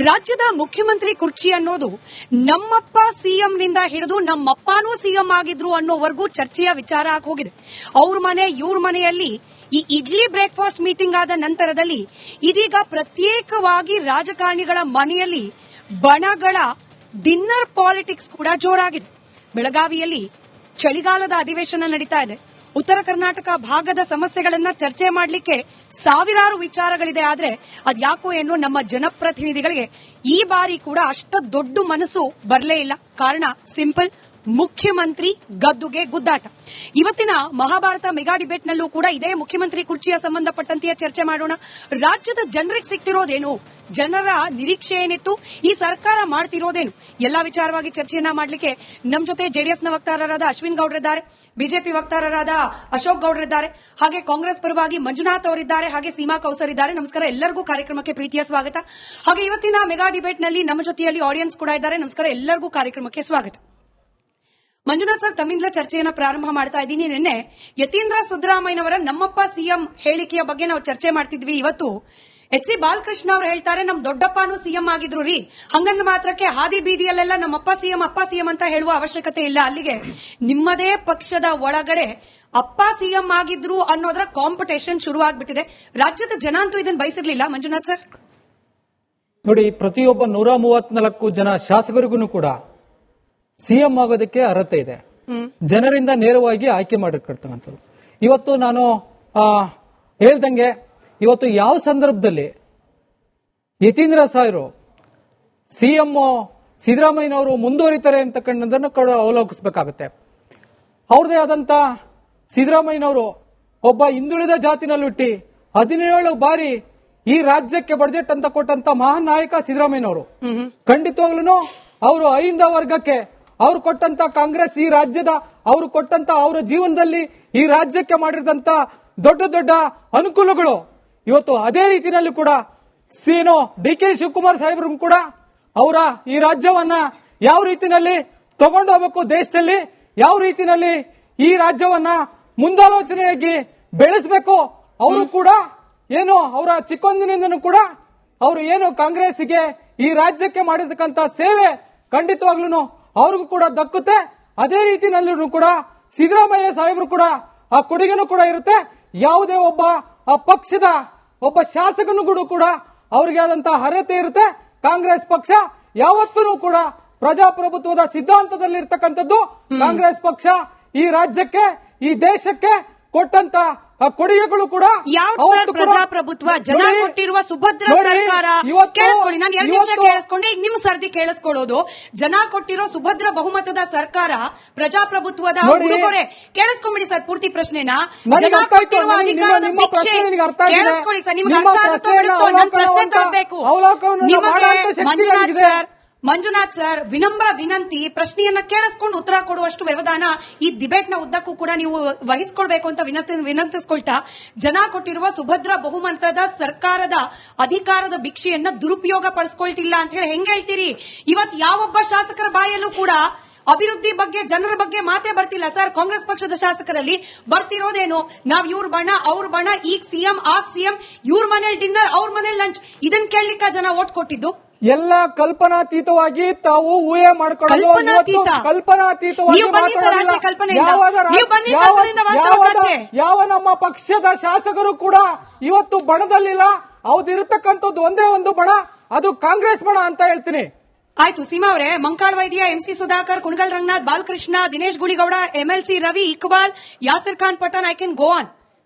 ರಾಜ್ಯದ ಮುಖ್ಯಮಂತ್ರಿ ಕುರ್ಚಿ ಅನ್ನೋದು ನಮ್ಮಪ್ಪ ಸಿಎಂ ನಿಂದ ಹಿಡಿದು ನಮ್ಮಪ್ಪನೂ ಸಿಎಂ ಆಗಿದ್ರು ಅನ್ನೋವರೆಗೂ ಚರ್ಚೆಯ ವಿಚಾರ ಆಗಿ ಹೋಗಿದೆ. ಅವ್ರ ಮನೆ ಇವ್ರ ಮನೆಯಲ್ಲಿ ಈ ಇಡ್ಲಿ ಬ್ರೇಕ್ಫಾಸ್ಟ್ ಮೀಟಿಂಗ್ ಆದ ನಂತರದಲ್ಲಿ ಇದೀಗ ಪ್ರತ್ಯೇಕವಾಗಿ ರಾಜಕಾರಣಿಗಳ ಮನೆಯಲ್ಲಿ ಬಣಗಳ ಡಿನ್ನರ್ ಪಾಲಿಟಿಕ್ಸ್ ಕೂಡ ಜೋರಾಗಿದೆ. ಬೆಳಗಾವಿಯಲ್ಲಿ ಚಳಿಗಾಲದ ಅಧಿವೇಶನ ನಡೀತಾ ಇದೆ. ಉತ್ತರ ಕರ್ನಾಟಕ ಭಾಗದ ಸಮಸ್ಯೆಗಳನ್ನ ಚರ್ಚೆ ಮಾಡಲಿಕ್ಕೆ ಸಾವಿರಾರು ವಿಚಾರಗಳಿದೆ. ಆದ್ರೆ ಅದ್ಯಾಕೋ ಏನು ನಮ್ಮ ಜನಪ್ರತಿನಿಧಿಗಳಿಗೆ ಈ ಬಾರಿ ಕೂಡ ಅಷ್ಟ ದೊಡ್ಡ ಮನಸ್ಸು ಬರಲೇ ಇಲ್ಲ. ಕಾರಣ ಸಿಂಪಲ್, ಮುಖ್ಯಮಂತ್ರಿ ಗದ್ದುಗೆ ಗುದ್ದಾಟ. ಇವತ್ತಿನ ಮಹಾಭಾರತ ಮೆಗಾ ಡಿಬೇಟ್ ನಲ್ಲೂ ಕೂಡ ಇದೇ ಮುಖ್ಯಮಂತ್ರಿ ಕುರ್ಚಿಯ ಸಂಬಂಧಪಟ್ಟಂತೆಯೇ ಚರ್ಚೆ ಮಾಡೋಣ. ರಾಜ್ಯದ ಜನರಿಗೆ ಸಿಗ್ತಿರೋದೇನು, ಜನರ ನಿರೀಕ್ಷೆ ಏನಿತ್ತು, ಈ ಸರ್ಕಾರ ಮಾಡ್ತಿರೋದೇನು, ಎಲ್ಲಾ ವಿಚಾರವಾಗಿ ಚರ್ಚೆಯನ್ನ ಮಾಡಲಿಕ್ಕೆ ನಮ್ಮ ಜೊತೆ ಜೆಡಿಎಸ್ನ ವಕ್ತಾರರಾದ ಅಶ್ವಿನ್ ಗೌಡ್ರಿದ್ದಾರೆ, ಬಿಜೆಪಿ ವಕ್ತಾರರಾದ ಅಶೋಕ್ ಗೌಡ್ರಿದ್ದಾರೆ, ಹಾಗೆ ಕಾಂಗ್ರೆಸ್ ಪರವಾಗಿ ಮಂಜುನಾಥ್ ಅವರಿದ್ದಾರೆ, ಹಾಗೆ ಸೀಮಾ ಕೌಸರ್ ಇದ್ದಾರೆ. ನಮಸ್ಕಾರ, ಎಲ್ಲರಿಗೂ ಕಾರ್ಯಕ್ರಮಕ್ಕೆ ಪ್ರೀತಿಯ ಸ್ವಾಗತ. ಹಾಗೆ ಇವತ್ತಿನ ಮೆಗಾ ಡಿಬೇಟ್ ನಲ್ಲಿ ನಮ್ಮ ಜೊತೆಯಲ್ಲಿ ಆಡಿಯನ್ಸ್ ಕೂಡ ಇದ್ದಾರೆ. ನಮಸ್ಕಾರ, ಎಲ್ಲರಿಗೂ ಕಾರ್ಯಕ್ರಮಕ್ಕೆ ಸ್ವಾಗತ. ಮಂಜುನಾಥ್ ಸರ್, ತಮ್ಮಿಂದ ಚರ್ಚೆಯನ್ನ ಪ್ರಾರಂಭ ಮಾಡ್ತಾ ಇದ್ದೀನಿ. ನಿನ್ನೆ ಯತೀಂದ್ರ ಸಿದ್ದರಾಮಯ್ಯನವರ ನಮ್ಮಪ್ಪ ಸಿಎಂ ಹೇಳಿಕೆಯ ಬಗ್ಗೆ ನಾವು ಚರ್ಚೆ ಮಾಡ್ತಿದ್ವಿ. ಇವತ್ತು ಎಚ್.ಸಿ. ಬಾಲಕೃಷ್ಣ ಅವರು ಹೇಳ್ತಾರೆ, ನಮ್ ದೊಡ್ಡಪ್ಪನೂ ಸಿಎಂ ಆಗಿದ್ರು ರೀ, ಹಂಗಂದ ಮಾತ್ರಕ್ಕೆ ಹಾದಿ ಬೀದಿಯಲ್ಲೆಲ್ಲ ನಮ್ಮಪ್ಪ ಸಿಎಂ ಅಂತ ಹೇಳುವ ಅವಶ್ಯಕತೆ ಇಲ್ಲ. ಅಲ್ಲಿಗೆ ನಿಮ್ಮದೇ ಪಕ್ಷದ ಒಳಗಡೆ ಅಪ್ಪ ಸಿಎಂ ಆಗಿದ್ರು ಅನ್ನೋದರ ಕಾಂಪಿಟೇಷನ್ ಶುರು ಆಗ್ಬಿಟ್ಟಿದೆ. ರಾಜ್ಯದ ಜನ ಅಂತೂ ಇದನ್ನು ಬಯಸಿರ್ಲಿಲ್ಲ. ಮಂಜುನಾಥ್ ಸರ್ ನೋಡಿ, ಪ್ರತಿಯೊಬ್ಬ 134 ಜನ ಶಾಸಕರಿಗೂ ಕೂಡ ಸಿಎಂ ಆಗೋದಕ್ಕೆ ಅರ್ಹತೆ ಇದೆ. ಜನರಿಂದ ನೇರವಾಗಿ ಆಯ್ಕೆ ಮಾಡಿರ್ತಕ್ಕಂಥದ್ದು. ಇವತ್ತು ನಾನು ಹೇಳ್ದಂಗೆ, ಇವತ್ತು ಯಾವ ಸಂದರ್ಭದಲ್ಲಿ ಯತೀಂದ್ರ ಸಾಹೇಬರು ಸಿಎಂ ಸಿದ್ದರಾಮಯ್ಯನವರು ಮುಂದುವರಿತಾರೆ ಅಂತಕ್ಕಂಥದ್ದನ್ನು ಅವಲೋಕಿಸಬೇಕಾಗುತ್ತೆ. ಅವ್ರದೇ ಆದಂತ ಸಿದ್ದರಾಮಯ್ಯನವರು ಒಬ್ಬ ಹಿಂದುಳಿದ ಜಾತಿನಲ್ಲಿ ಹುಟ್ಟಿ 17 ಬಾರಿ ಈ ರಾಜ್ಯಕ್ಕೆ ಬಜೆಟ್ ಅಂತ ಕೊಟ್ಟಂತ ಮಹಾನ್ ನಾಯಕ ಸಿದ್ದರಾಮಯ್ಯನವರು. ಖಂಡಿತವಾಗ್ಲೂ ಅವರು ಅಹಿಂದ ವರ್ಗಕ್ಕೆ ಅವ್ರು ಕೊಟ್ಟಂತ ಕಾಂಗ್ರೆಸ್ ಈ ರಾಜ್ಯದ ಅವರು ಕೊಟ್ಟಂತ ಅವರ ಜೀವನದಲ್ಲಿ ಈ ರಾಜ್ಯಕ್ಕೆ ಮಾಡಿದಂತ ದೊಡ್ಡ ದೊಡ್ಡ ಅನುಕೂಲಗಳು ಇವತ್ತು ಅದೇ ರೀತಿಯಲ್ಲಿ ಕೂಡ ಡಿ.ಕೆ. ಶಿವಕುಮಾರ್ ಸಾಹೇಬರು ಕೂಡ ಅವರ ಈ ರಾಜ್ಯವನ್ನ ಯಾವ ರೀತಿಯಲ್ಲಿ ತಗೊಂಡು ಹೋಗಬೇಕು, ದೇಶದಲ್ಲಿ ಯಾವ ರೀತಿಯಲ್ಲಿ ಈ ರಾಜ್ಯವನ್ನ ಮುಂದಾಲೋಚನೆಯಾಗಿ ಬೆಳೆಸಬೇಕು, ಅವರು ಕೂಡ ಏನು ಅವರ ಚಿಕ್ಕೊಂದಿನಿಂದನೂ ಕೂಡ ಅವರು ಏನು ಕಾಂಗ್ರೆಸ್ಗೆ ಈ ರಾಜ್ಯಕ್ಕೆ ಮಾಡಿರ್ತಕ್ಕಂಥ ಸೇವೆ ಖಂಡಿತವಾಗ್ಲೂ ಅವ್ರಿಗೂ ಕೂಡ ದಕ್ಕುತ್ತೆ. ಅದೇ ರೀತಿಯಲ್ಲೂ ಕೂಡ ಸಿದ್ದರಾಮಯ್ಯ ಸಾಹೇಬರು ಕೂಡ ಆ ಕೊಡುಗೆನೂ ಕೂಡ ಇರುತ್ತೆ. ಯಾವುದೇ ಒಬ್ಬ ಆ ಪಕ್ಷದ ಒಬ್ಬ ಶಾಸಕನು ಕೂಡ ಅವರಿಗೆ ಆದಂತಹ ಅರ್ಹತೆ ಇರುತ್ತೆ. ಕಾಂಗ್ರೆಸ್ ಪಕ್ಷ ಯಾವತ್ತೂ ಕೂಡ ಪ್ರಜಾಪ್ರಭುತ್ವದ ಸಿದ್ಧಾಂತದಲ್ಲಿರ್ತಕ್ಕಂಥದ್ದು. ಕಾಂಗ್ರೆಸ್ ಪಕ್ಷ ಈ ರಾಜ್ಯಕ್ಕೆ ಈ ದೇಶಕ್ಕೆ ಕೊಟ್ಟಂತ ಕೊಡುಗೆಗಳು ಕೂಡ ಯಾವ ಪ್ರಜಾಪ್ರಭುತ್ವ, ಜನ ಕೊಟ್ಟಿರುವ ಸುಭದ್ರ ಸರ್ಕಾರ. ಕೇಳಿಸ್ಕೊಳ್ಳಿ, ನಾನು 2 ನಿಮಿಷ ಕೇಳಿಸ್ಕೊಂಡೆ, ಈಗ ನಿಮ್ ಸರ್ದಿ ಕೇಳಿಸ್ಕೊಳ್ಳೋದು. ಜನ ಕೊಟ್ಟಿರೋ ಸುಭದ್ರ ಬಹುಮತದ ಸರ್ಕಾರ ಪ್ರಜಾಪ್ರಭುತ್ವದ ಉಡುಗೊರೆ. ಕೇಳಿಸ್ಕೊಂಬಿಡಿ ಸರ್ ಪೂರ್ತಿ ಪ್ರಶ್ನೆನ. ಜನ ಕೊಟ್ಟಿರುವ ಅಧಿಕಾರದ ಭಿಕ್ಷೆ. ಕೇಳಿಸ್ಕೊಳ್ಳಿ ಸರ್, ನಿಮ್ಗೆ ಅರ್ಥ ಆಗುತ್ತೋ ಬಿಡುತ್ತೋ, ನನ್ನ ಪ್ರಶ್ನೆ ತರಬೇಕು ನಿಮಗೆ. ಮಂಜುನಾಥ್ ಸರ್, ವಿನಮ್ರ ವಿನಂತಿ, ಪ್ರಶ್ನೆಯನ್ನ ಕೇಳಿಸ್ಕೊಂಡು ಉತ್ತರ ಕೊಡುವಷ್ಟು ವ್ಯವಧಾನ ಈ ಡಿಬೇಟ್ ನ ಉದ್ದಕ್ಕೂ ಕೂಡ ನೀವು ವಹಿಸಿಕೊಳ್ಬೇಕು ಅಂತ ವಿನಂತಿಸ್ಕೊಳ್ತಾ, ಜನ ಕೊಟ್ಟಿರುವ ಸುಭದ್ರ ಬಹುಮತದ ಸರ್ಕಾರದ ಅಧಿಕಾರದ ಭಿಕ್ಷೆಯನ್ನ ದುರುಪಯೋಗ ಪಡಿಸ್ಕೊಳ್ತಿಲ್ಲ ಅಂತ ಹೇಳಿ ಹೆಂಗ್ ಹೇಳ್ತೀರಿ? ಇವತ್ತು ಯಾವೊಬ್ಬ ಶಾಸಕರ ಬಾಯಲ್ಲೂ ಕೂಡ ಅಭಿವೃದ್ಧಿ ಬಗ್ಗೆ, ಜನರ ಬಗ್ಗೆ ಮಾತೇ ಬರ್ತಿಲ್ಲ ಸರ್. ಕಾಂಗ್ರೆಸ್ ಪಕ್ಷದ ಶಾಸಕರಲ್ಲಿ ಬರ್ತಿರೋದೇನು, ನಾವ್ ಇವ್ರ ಬಣ ಅವ್ರ ಬಣ, ಈಗ ಸಿಎಂ ಆಗ ಸಿಎಂ, ಇವ್ರ ಮನೇಲಿ ಡಿನ್ನರ್ ಅವ್ರ ಮನೇಲಿ ಲಂಚ್, ಇದನ್ನ ಕೇಳಲಿಕ್ಕ ಜನ ಓಟ್ ಕೊಟ್ಟಿದ್ದು. ಎಲ್ಲ ಕಲ್ಪನಾತೀತವಾಗಿ ತಾವು ಊಹೆ ಮಾಡ್ಕೊಳ್ಳೋದು. ಯಾವ ನಮ್ಮ ಪಕ್ಷದ ಶಾಸಕರು ಕೂಡ ಇವತ್ತು ಬಣದಲ್ಲಿಲ್ಲ. ಅವ್ದಿರತಕ್ಕಂಥದ್ದು ಒಂದೇ ಒಂದು ಬಣ, ಅದು ಕಾಂಗ್ರೆಸ್ ಬಣ ಅಂತ ಹೇಳ್ತೀನಿ. ಆಯ್ತು ಸೀಮಾ ಅವರೇ, Mankal Vaidya, MC Sudhakar, Kunigal Ranganath, Balakrishna, Dinesh Guligowda, MLC Ravi, Iqbal, Yasir Khan Pathan, I can go on.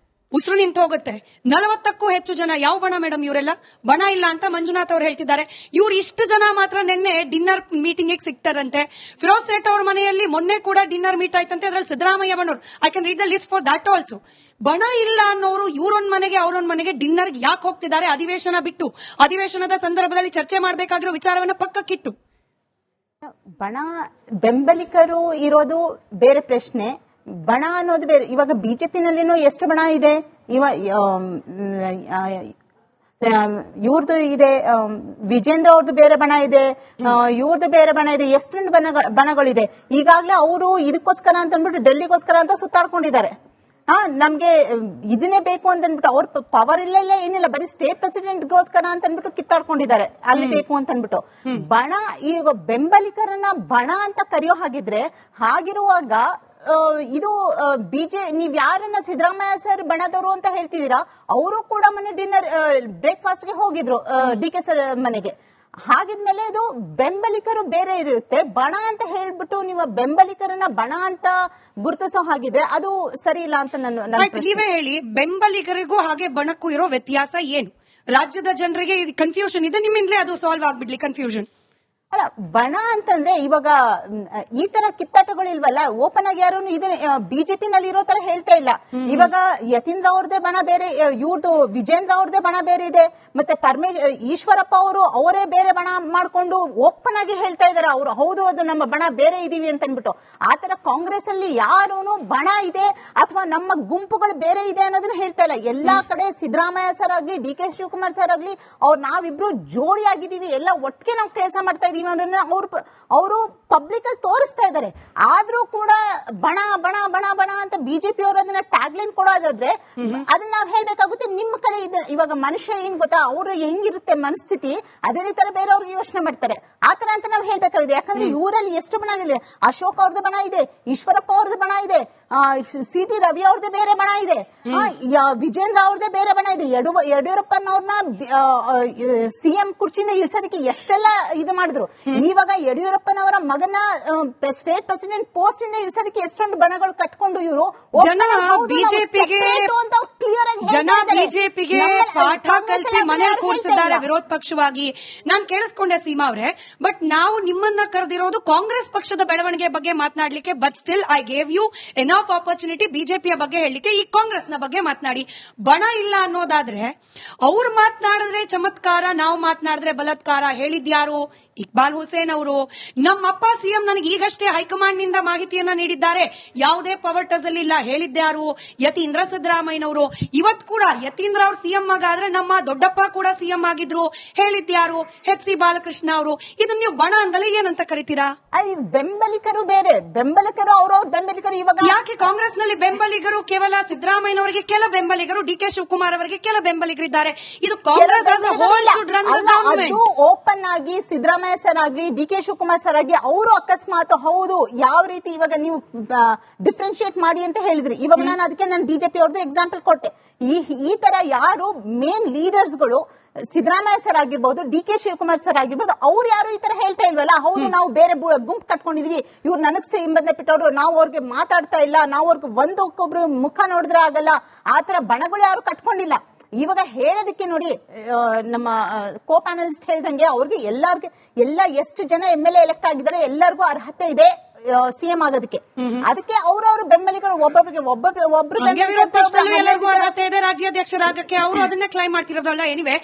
ಉಸಿರು ನಿಂತು ಹೋಗುತ್ತೆ. 40ಕ್ಕೂ ಹೆಚ್ಚು ಜನ. ಯಾವ ಬಣ ಮೇಡಮ್ ಇವರೆಲ್ಲ? ಬಣ ಇಲ್ಲ ಅಂತ ಮಂಜುನಾಥ್ ಅವರು ಹೇಳ್ತಿದ್ದಾರೆ. ಇವ್ರು ಇಷ್ಟು ಜನ ಮಾತ್ರ ನಿನ್ನೆ ಡಿನ್ನರ್ ಮೀಟಿಂಗ್ ಸಿಗ್ತಾರಂತೆ. ಫಿರೋಜ್ ಸೇಠ್ ಅವ್ರ ಮನೆಯಲ್ಲಿ ಮೊನ್ನೆ ಕೂಡ ಡಿನ್ನರ್ ಮೀಟ್ ಆಯ್ತಂತೆ. ಅದ್ರಲ್ಲಿ ಸಿದ್ದರಾಮಯ್ಯ ಬಣವ್ರು. I can read the list for that also. ಬಣ ಇಲ್ಲ ಅನ್ನೋರು ಇವ್ರೊಂದ್ ಮನೆಗೆ ಅವ್ರೊಂದ್ ಮನೆಗೆ ಡಿನ್ನರ್ ಯಾಕೆ ಹೋಗ್ತಿದ್ದಾರೆ? ಅಧಿವೇಶನ ಬಿಟ್ಟು, ಅಧಿವೇಶನದ ಸಂದರ್ಭದಲ್ಲಿ ಚರ್ಚೆ ಮಾಡಬೇಕಾಗಿರೋ ವಿಚಾರವನ್ನ ಪಕ್ಕಕ್ಕಿಟ್ಟು. ಬಣ ಬೆಂಬಲಿಗರು ಇರೋದು ಬೇರೆ ಪ್ರಶ್ನೆ, ಬಣ ಅನ್ನೋದು ಬೇರೆ. ಇವಾಗ ಬಿಜೆಪಿನಲ್ಲಿನೂ ಎಷ್ಟು ಬಣ ಇದೆ? ಇವ್ರದ್ದು ಇದೆ, ವಿಜೇಂದ್ರ ಅವ್ರದ್ದು ಬೇರೆ ಬಣ ಇದೆ, ಇವ್ರದ್ದು ಬೇರೆ ಬಣ ಇದೆ, ಎಷ್ಟೊಂದು ಬಣಗಳಿದೆ. ಈಗಾಗಲೇ ಅವರು ಇದಕ್ಕೋಸ್ಕರ ಅಂತ ಅಂದ್ಬಿಟ್ಟು ಡೆಲ್ಲಿಗೋಸ್ಕರ ಅಂತ ಸುತ್ತಾಡ್ಕೊಂಡಿದ್ದಾರೆ. ನಮ್ಗೆ ಇದನ್ನೇ ಬೇಕು ಅಂತ ಅಂದ್ಬಿಟ್ಟು ಅವ್ರ ಪವರ್ ಇಲ್ಲ ಏನಿಲ್ಲ, ಬರೀ ಸ್ಟೇಟ್ ಪ್ರೆಸಿಡೆಂಟ್ ಗೋಸ್ಕರ ಅಂತ ಅಂದ್ಬಿಟ್ಟು ಕಿತ್ತಾಡ್ಕೊಂಡಿದ್ದಾರೆ, ಅಲ್ಲಿ ಬೇಕು ಅಂತ ಅಂದ್ಬಿಟ್ಟು. ಬಣ ಈಗ ಬೆಂಬಲಿಗರನ್ನ ಬಣ ಅಂತ ಕರೆಯೋ ಹಾಗಿದ್ರೆ, ಹಾಗಿರುವಾಗ ಇದು ನೀವ್ ಯಾರನ್ನ ಸಿದ್ದರಾಮಯ್ಯ ಸರ್ ಬಣದವರು ಅಂತ ಹೇಳ್ತಿದ್ದೀರಾ, ಅವರು ಕೂಡ ಮೊನ್ನೆ ಡಿನ್ನರ್ ಬ್ರೇಕ್ಫಾಸ್ಟ್ ಗೆ ಹೋಗಿದ್ರು ಡಿ ಕೆ ಸರ್ ಮನೆಗೆ. ಹಾಗಿದ್ಮೇಲೆ ಇದು ಬೆಂಬಲಿಗರು ಬೇರೆ ಇರುತ್ತೆ, ಬಣ ಅಂತ ಹೇಳ್ಬಿಟ್ಟು ನೀವು ಬೆಂಬಲಿಗರನ್ನ ಬಣ ಅಂತ ಗುರುತಿಸೋ ಹಾಗಿದ್ರೆ ಅದು ಸರಿ ಇಲ್ಲ ಅಂತ ನೀವೇ ಹೇಳಿ. ಬೆಂಬಲಿಗರಿಗೂ ಹಾಗೆ ಬಣಕ್ಕೂ ಇರೋ ವ್ಯತ್ಯಾಸ ಏನು? ರಾಜ್ಯದ ಜನರಿಗೆ ಕನ್ಫ್ಯೂಷನ್ ಇದೆ, ನಿಮ್ಮಿಂದಲೇ ಅದು ಸಾಲ್ವ್ ಆಗ್ಬಿಡ್ಲಿ ಕನ್ಫ್ಯೂಷನ್. ಅಲ್ಲ, ಬಣ ಅಂತಂದ್ರೆ ಇವಾಗ ಈ ತರ ಕಿತ್ತಾಟಗಳು ಇಲ್ವಲ್ಲ, ಓಪನ್ ಆಗಿ ಯಾರು ಬಿಜೆಪಿ ನಲ್ಲಿ ಇರೋ ತರ ಹೇಳ್ತಾ ಇಲ್ಲ. ಇವಾಗ ಯತೀಂದ್ರ ಅವ್ರದೇ ಬಣ ಬೇರೆ, ಇವ್ರದ್ದು ವಿಜೇಂದ್ರ ಅವ್ರದೇ ಬಣ ಬೇರೆ ಇದೆ, ಮತ್ತೆ ಈಶ್ವರಪ್ಪ ಅವರು ಅವರೇ ಬೇರೆ ಬಣ ಮಾಡ್ಕೊಂಡು ಓಪನ್ ಆಗಿ ಹೇಳ್ತಾ ಇದಾರೆ ಅವ್ರು, ಹೌದು ಅದು ನಮ್ಮ ಬಣ ಬೇರೆ ಇದೀವಿ ಅಂತ ಅನ್ಬಿಟ್ಟು. ಆತರ ಕಾಂಗ್ರೆಸ್ ಅಲ್ಲಿ ಯಾರು ಬಣ ಇದೆ ಅಥವಾ ನಮ್ಮ ಗುಂಪುಗಳು ಬೇರೆ ಇದೆ ಅನ್ನೋದನ್ನ ಹೇಳ್ತಾ ಇಲ್ಲ. ಎಲ್ಲಾ ಕಡೆ ಸಿದ್ದರಾಮಯ್ಯ ಸರ್ ಆಗ್ಲಿ, ಡಿ ಕೆ ಶಿವಕುಮಾರ್ ಸರ್ ಆಗ್ಲಿ, ನಾವಿಬ್ರು ಜೋಡಿ ಆಗಿದ್ದೀವಿ, ಎಲ್ಲ ಒಟ್ಟಿಗೆ ನಾವು ಕೆಲಸ ಮಾಡ್ತಾ ಇದೀವಿ ಅದನ್ನ ಅವರು ಪಬ್ಲಿಕ್ ಅಲ್ಲಿ ತೋರಿಸ್ತಾ ಇದ್ದಾರೆ. ಆದ್ರೂ ಕೂಡ ಬಣ ಬಣ ಬಣ ಬಣ ಅಂತ ಬಿಜೆಪಿ ಅವರು ಅದನ್ನ ಟ್ಯಾಗ್ಲೈನ್ ಕೊಡೋದಾದ್ರೆ ಅದನ್ನ ನಾವ್ ಹೇಳ್ಬೇಕಾಗುತ್ತೆ. ನಿಮ್ಮ ಕಡೆ ಇದೆ ಇವಾಗ ಮನುಷ್ಯ ಏನ್ ಗೊತ್ತಾ, ಅವ್ರು ಹೆಂಗಿರುತ್ತೆ ಮನಸ್ಥಿತಿ, ಅದೇ ತರ ಬೇರೆಯವ್ರಿಗೆ ಯೋಚನೆ ಮಾಡ್ತಾರೆ. ಆತರ ಅಂತ ನಾವ್ ಹೇಳ್ಬೇಕಾಗಿದೆ. ಯಾಕಂದ್ರೆ ಇವರಲ್ಲಿ ಎಷ್ಟು ಬಣ ಇದೆ, ಅಶೋಕ್ ಅವ್ರದ್ದು ಬಣ ಇದೆ, ಈಶ್ವರಪ್ಪ ಅವ್ರದ್ದು ಬಣ ಇದೆ, ಸಿ.ಟಿ. ರವಿ ಅವ್ರದ್ದು ಬೇರೆ ಬಣ ಇದೆ, ವಿಜೇಂದ್ರ ಅವ್ರದ್ದೇ ಬೇರೆ ಬಣ ಇದೆ. ಯಡಿಯೂರಪ್ಪನವ್ರನ್ನ ಸಿಎಂ ಕುರ್ಚಿಯಿಂದ ಇಳಿಸೋದಕ್ಕೆ ಎಷ್ಟೆಲ್ಲ ಇದು ಮಾಡಿದ್ರು. ಇವಾಗ ಯಡಿಯೂರಪ್ಪನವರ ಮಗನ ಸ್ಟೇಟ್ ಪ್ರೆಸಿಡೆಂಟ್ ಪೋಸ್ಟ್ ಇಂದ ಇಳಿಸೋದಕ್ಕೆ ಎಷ್ಟೊಂದು ಬಣಗಳು ಕಟ್ಕೊಂಡು ಇವರು ಬಿಜೆಪಿಗೆ ಪಾಠ ಕಲಿಸಿ ಮನೆಯಲ್ಲಿ ಕೂರಿಸಿದ್ದಾರೆ ವಿರೋಧ ಪಕ್ಷವಾಗಿ. ನಾನ್ ಕೇಳಿಸ್ಕೊಂಡೆ ಸೀಮಾ ಅವರೇ, ಬಟ್ ನಾವು ನಿಮ್ಮನ್ನ ಕರೆದಿರೋದು ಕಾಂಗ್ರೆಸ್ ಪಕ್ಷದ ಬೆಳವಣಿಗೆ ಬಗ್ಗೆ ಮಾತನಾಡ್ಲಿಕ್ಕೆ. But still I gave you enough opportunity ಬಿಜೆಪಿಯ ಬಗ್ಗೆ ಹೇಳಲಿಕ್ಕೆ. ಈ ಕಾಂಗ್ರೆಸ್ ನ ಬಗ್ಗೆ ಮಾತನಾಡಿ. ಬಣ ಇಲ್ಲ ಅನ್ನೋದಾದ್ರೆ ಅವ್ರು ಮಾತನಾಡಿದ್ರೆ ಚಮತ್ಕಾರ, ನಾವು ಮಾತನಾಡಿದ್ರೆ ಬಲಾತ್ಕಾರ. ಹೇಳಿದ್ಯಾರು? ಇಕ್ಬಾಲ್ ಹುಸೇನ್ ಅವರು. ನಮ್ಮಪ್ಪ ಸಿಎಂ ನನಗೆ ಈಗಷ್ಟೇ ಹೈಕಮಾಂಡ್ ನಿಂದ ಮಾಹಿತಿಯನ್ನ ನೀಡಿದ್ದಾರೆ, ಯಾವುದೇ ಪವರ್ ಟಸಲ್ ಇಲ್ಲ. ಹೇಳಿದ್ಯಾರು? ಯತೀಂದ್ರ ಸಿದ್ದರಾಮಯ್ಯನವರು. ಇವತ್ ಕೂಡ ಯತೀಂದ್ರ ಅವರು ಸಿಎಂ ಆಗಾದ್ರೆ ನಮ್ಮ ದೊಡ್ಡಪ್ಪ ಕೂಡ ಸಿಎಂ ಆಗಿದ್ರು. ಹೇಳಿದ್ಯಾರು? ಎಚ್.ಸಿ. ಬಾಲಕೃಷ್ಣ ಅವರು. ಇದನ್ನ ನೀವು ಬಣ ಅಂದಲೇ ಏನಂತ ಕರಿತೀರಾ? ಬೆಂಬಲಿಗರು ಬೇರೆ, ಬೆಂಬಲಿಗರು ಅವ್ರವ್ರ ಬೆಂಬಲಿಗರು. ಇವಾಗ ಯಾಕೆ ಕಾಂಗ್ರೆಸ್ ನಲ್ಲಿ ಬೆಂಬಲಿಗರು ಕೇವಲ ಸಿದ್ದರಾಮಯ್ಯನವರಿಗೆ ಕೆಲ ಬೆಂಬಲಿಗರು, ಡಿ ಕೆ ಶಿವಕುಮಾರ್ ಅವರಿಗೆ ಕೆಲ ಬೆಂಬಲಿಗರಿದ್ದಾರೆ. ಇದು ಕಾಂಗ್ರೆಸ್ ಓಪನ್ ಆಗಿ ಸಿದ್ದರಾಮಯ್ಯ ಸರ್ ಆಗ್ಲಿ, ಡಿ ಕೆ ಶಿವಕುಮಾರ್ ಸರ್ ಆಗ್ಲಿ, ಅವರು ಅಕಸ್ಮಾತ್ ಹೌದು ಯಾವ ರೀತಿ ಇವಾಗ ನೀವು ಡಿಫ್ರೆನ್ಶಿಯೇಟ್ ಮಾಡಿ ಅಂತ ಹೇಳಿದ್ರಿ. ಇವಾಗ ನಾನು ಅದಕ್ಕೆ ನಾನು ಬಿಜೆಪಿ ಅವ್ರದ್ದು ಎಕ್ಸಾಂಪಲ್ ಕೊಟ್ಟೆ. ಈ ತರ ಯಾರು ಮೇನ್ ಲೀಡರ್ಸ್ಗಳು ಸಿದ್ದರಾಮಯ್ಯ ಸರ್ ಆಗಿರ್ಬೋದು, ಡಿ ಕೆ ಶಿವಕುಮಾರ್ ಸರ್ ಆಗಿರ್ಬೋದು, ಅವ್ರು ಯಾರು ಈ ತರ ಹೇಳ್ತಾ ಇಲ್ವಲ್ಲ, ಹೌದು ನಾವು ಬೇರೆ ಗುಂಪು ಕಟ್ಕೊಂಡಿದೀವಿ, ಇವ್ರು ನನಗ್ ಸಂಬಂಧಪಟ್ಟವ್ರು, ನಾವು ಅವ್ರಿಗೆ ಮಾತಾಡ್ತಾ ಇಲ್ಲ, ನಾವು ಅವ್ರಿಗೆ ಒಂದಕ್ಕೊಬ್ರು ಮುಖ ನೋಡಿದ್ರೆ ಆಗಲ್ಲ, ಆತರ ಬಣಗಳು ಯಾರು ಕಟ್ಕೊಂಡಿಲ್ಲ. ಇವಾಗ ಹೇಳೋದಕ್ಕೆ ನೋಡಿ, ನಮ್ಮ ಕೋ ಪ್ಯಾನಲಿಸ್ಟ್ ಹೇಳ್ದಂಗೆ ಅವ್ರಿಗೆ ಎಷ್ಟು ಜನ MLA ಎಲೆಕ್ಟ್ ಆಗಿದ್ದಾರೆ, ಎಲ್ಲರಿಗೂ ಅರ್ಹತೆ ಇದೆ ಸಿಎಂ ಆಗೋದಕ್ಕೆ. ಅದಕ್ಕೆ ಅವ್ರವ್ರ ಬೆಂಬಲಿಗರು ಒಬ್ಬರು ರಾಜ್ಯಾಧ್ಯಕ್ಷರಾಗಕ್ಕೆ ಅವರು ಅದನ್ನ ಕ್ಲೈಮ್ ಮಾಡ್ತಿರೋದಲ್ಲ. ಎನಿವೆ